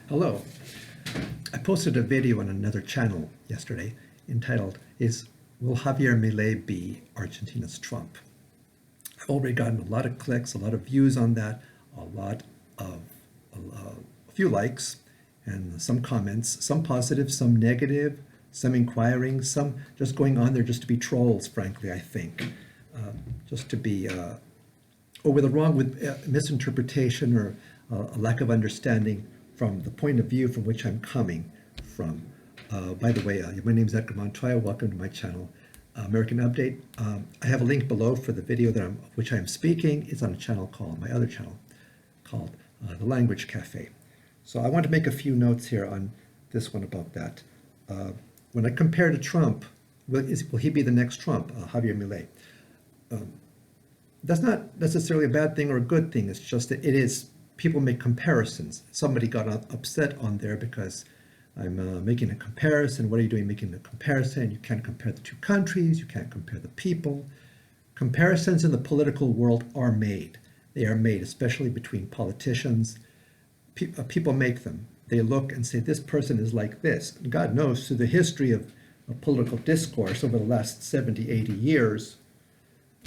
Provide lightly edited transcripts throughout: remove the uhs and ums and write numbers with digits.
Hello. I posted a video on another channel yesterday entitled, Will Javier Milei be Argentina's Trump? I've already gotten a lot of clicks, a lot of views on that, a few likes, and some comments, some positive, some negative, some inquiring, some just going on there just to be trolls, frankly, I think. Just to be, or with misinterpretation or a lack of understanding from the point of view from which I'm coming from. By the way, my name is Edgar Montoya. Welcome to my channel, American Update. I have a link below for the video which I am speaking. It's on a channel called, my other channel, called The Language Cafe. So I want to make a few notes here on this one about that. When I compare to Trump, will he be the next Trump, Javier Milei? That's not necessarily a bad thing or a good thing. It's just that it is, people make comparisons. Somebody got upset on there because I'm making a comparison. What are you doing making a comparison? You can't compare the two countries. You can't compare the people. Comparisons in the political world are made. They are made, especially between politicians. People make them. They look and say, this person is like this. And God knows, through the history of political discourse over the last 70, 80 years,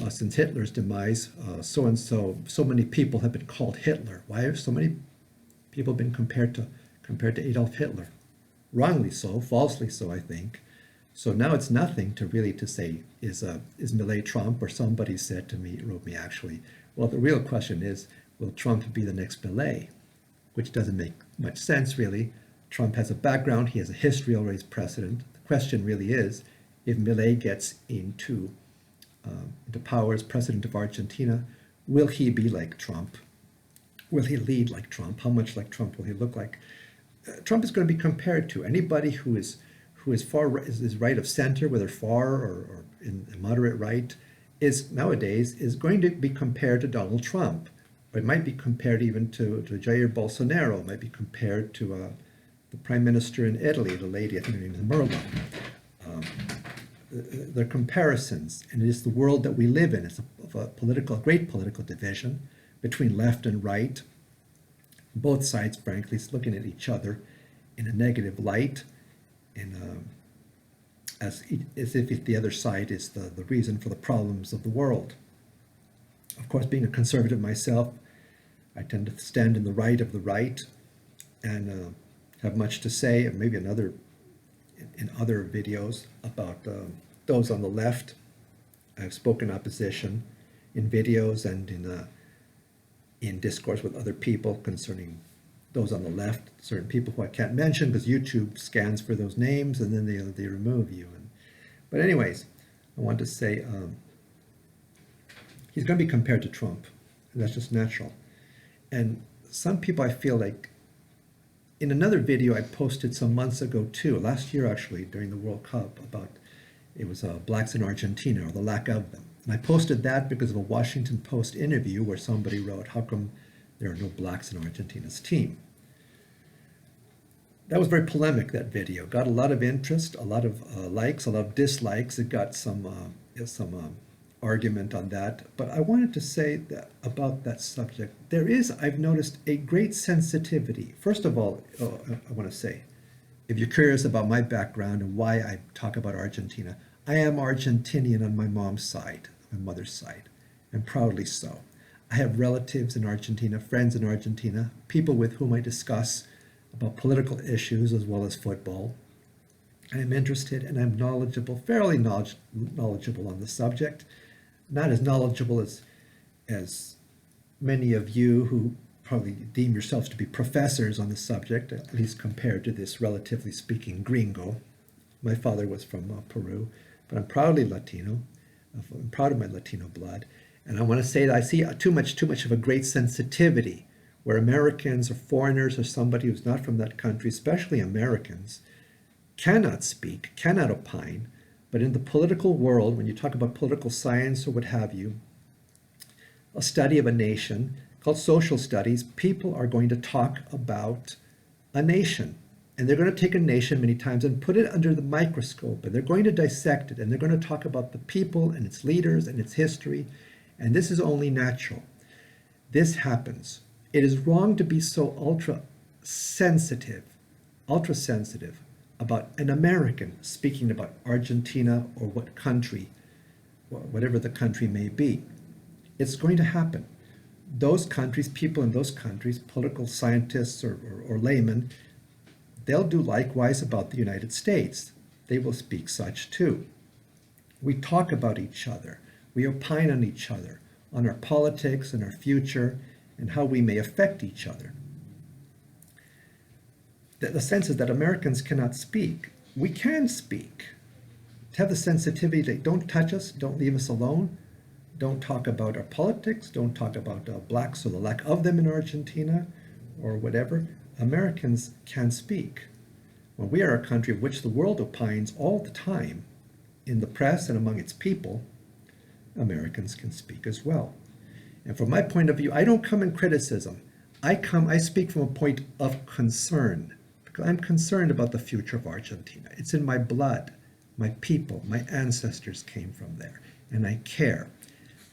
since Hitler's demise, so many people have been called Hitler. Why have so many people been compared to Adolf Hitler? Wrongly so, falsely so, I think. So now it's nothing to say, is Milei Trump? Or somebody said to me, wrote me actually, well, the real question is, will Trump be the next Milei? Which doesn't make much sense, really. Trump has a background, he has a history already as president. The question really is, if Milei gets into power as president of Argentina, will he be like Trump? Will he lead like Trump? How much like Trump will he look like? Trump is going to be compared to anybody who is right of center, whether far or in moderate right, is going to be compared to Donald Trump. Or it might be compared even to Jair Bolsonaro. It might be compared to the prime minister in Italy, the lady, I think her name is Merlo. They're comparisons, and it is the world that we live in. It's a great political division between left and right. Both sides, frankly, is looking at each other in a negative light, and as if the other side is the reason for the problems of the world. Of course, being a conservative myself, I tend to stand in the right of the right and have much to say, and maybe in other videos about those on the left. I've spoken opposition in videos and in discourse with other people concerning those on the left, certain people who I can't mention because YouTube scans for those names and then they remove you. But anyways, I want to say he's going to be compared to Trump. That's just natural. And some people, I feel like, in another video I posted some months ago too, last year actually, during the World Cup, it was blacks in Argentina, or the lack of them. And I posted that because of a Washington Post interview where somebody wrote, how come there are no blacks in Argentina's team? That was very polemic, that video. Got a lot of interest, a lot of likes, a lot of dislikes. It got some argument on that. But I wanted to say that about that subject, there is, I've noticed, a great sensitivity. First of all, I want to say, if you're curious about my background and why I talk about Argentina, I am Argentinian on my mom's side, my mother's side, and proudly so. I have relatives in Argentina, friends in Argentina, people with whom I discuss about political issues as well as football. I am interested and I'm knowledgeable, fairly knowledgeable on the subject. Not as knowledgeable as many of you who probably deem yourselves to be professors on the subject, at least compared to this, relatively speaking, Gringo. My father was from Peru, but I'm proudly Latino. I'm proud of my Latino blood. And I want to say that I see too much of a great sensitivity where Americans or foreigners or somebody who's not from that country, especially Americans, cannot speak, cannot opine. But in the political world, when you talk about political science or what have you, a study of a nation called social studies, people are going to talk about a nation. And they're going to take a nation many times and put it under the microscope, and they're going to dissect it, and they're going to talk about the people and its leaders and its history. And this is only natural. This happens. It is wrong to be so ultra sensitive, ultra sensitive about an American speaking about Argentina or what country, whatever the country may be. It's going to happen. Those countries, people in those countries, political scientists or laymen, they'll do likewise about the United States. They will speak such too. We talk about each other. We opine on each other, on our politics and our future, and how we may affect each other. The sense is that Americans cannot speak. We can speak. To have the sensitivity that don't touch us, don't leave us alone, don't talk about our politics, don't talk about blacks or the lack of them in Argentina or whatever. Americans can speak. Well, we are a country of which the world opines all the time in the press and among its people. Americans can speak as well. And from my point of view, I don't come in criticism. I speak from a point of concern. Because I'm concerned about the future of Argentina. It's in my blood. My people, my ancestors came from there, and I care.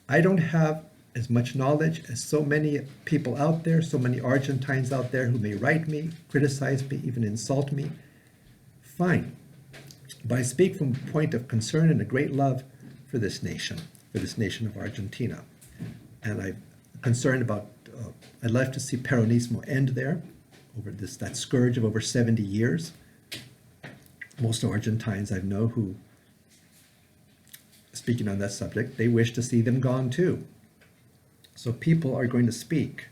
I don't have as much knowledge as so many people out there, so many Argentines out there who may write me, criticize me, even insult me. Fine. But I speak from a point of concern and a great love for this nation of Argentina. And I'm concerned about, I'd love to see Peronismo end there, over that scourge of over 70 years. Most Argentines I know who, speaking on that subject, they wish to see them gone too. So people are going to speak.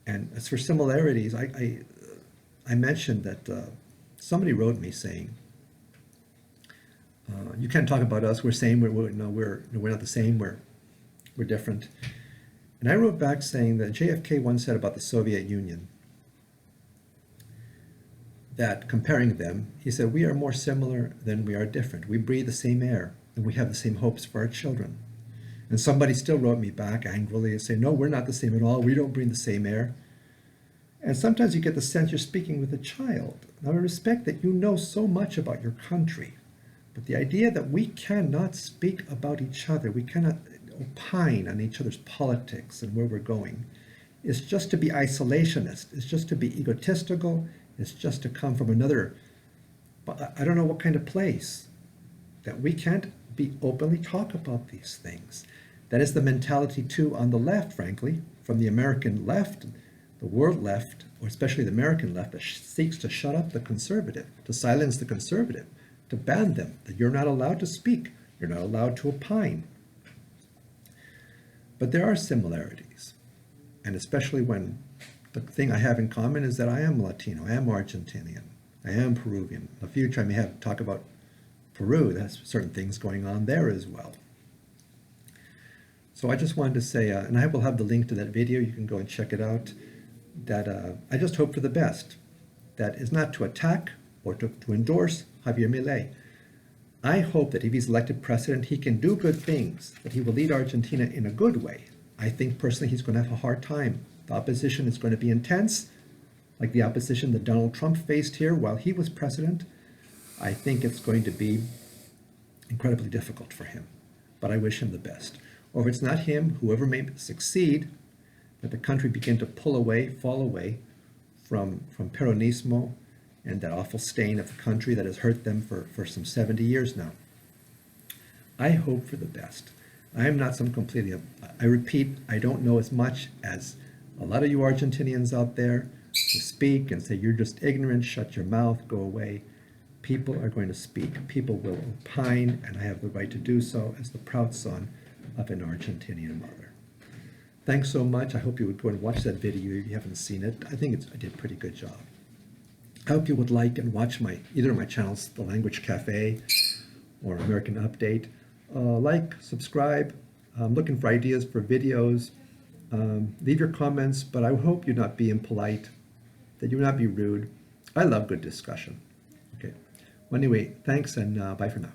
And as for similarities, I mentioned that somebody wrote me saying, you can't talk about us, we're same, we're not the same, we're different. And I wrote back saying that JFK once said about the Soviet Union, that comparing them, he said, we are more similar than we are different. We breathe the same air and we have the same hopes for our children. And somebody still wrote me back angrily and said, no, we're not the same at all. We don't breathe the same air. And sometimes you get the sense you're speaking with a child. Now, I respect that you know so much about your country, but the idea that we cannot speak about each other, we cannot opine on each other's politics and where we're going, is just to be isolationist, is just to be egotistical, it's just to come from another, I don't know what kind of place, that we can't be openly talk about these things. That is the mentality too on the left, frankly, from the American left, the world left, or especially the American left, that seeks to shut up the conservative, to silence the conservative, to ban them, that you're not allowed to speak, you're not allowed to opine. But there are similarities, and especially when the thing I have in common is that I am Latino, I am Argentinian, I am Peruvian. In the future I may talk about Peru, there's certain things going on there as well. So I just wanted to say, and I will have the link to that video, you can go and check it out, that I just hope for the best. That is not to attack or to endorse Javier Milei. I hope that if he's elected president, he can do good things, that he will lead Argentina in a good way. I think personally he's going to have a hard time. The opposition is going to be intense, like the opposition that Donald Trump faced here while he was president. I think it's going to be incredibly difficult for him, but I wish him the best. Or if it's not him, whoever may succeed, that the country begin to fall away from Peronismo and that awful stain of the country that has hurt them for some 70 years now. I hope for the best. I am not some completely, I repeat, I don't know as much as a lot of you Argentinians out there who speak and say you're just ignorant, shut your mouth, go away. People are going to speak. People will opine, and I have the right to do so as the proud son of an Argentinian mother. Thanks so much. I hope you would go and watch that video if you haven't seen it. I think I did a pretty good job. I hope you would like and watch either of my channels, The Language Cafe or American Update. Like, subscribe. I'm looking for ideas for videos. Leave your comments, but I hope you're not being impolite, that you will not be rude. I love good discussion. Okay. Well, anyway, thanks and bye for now.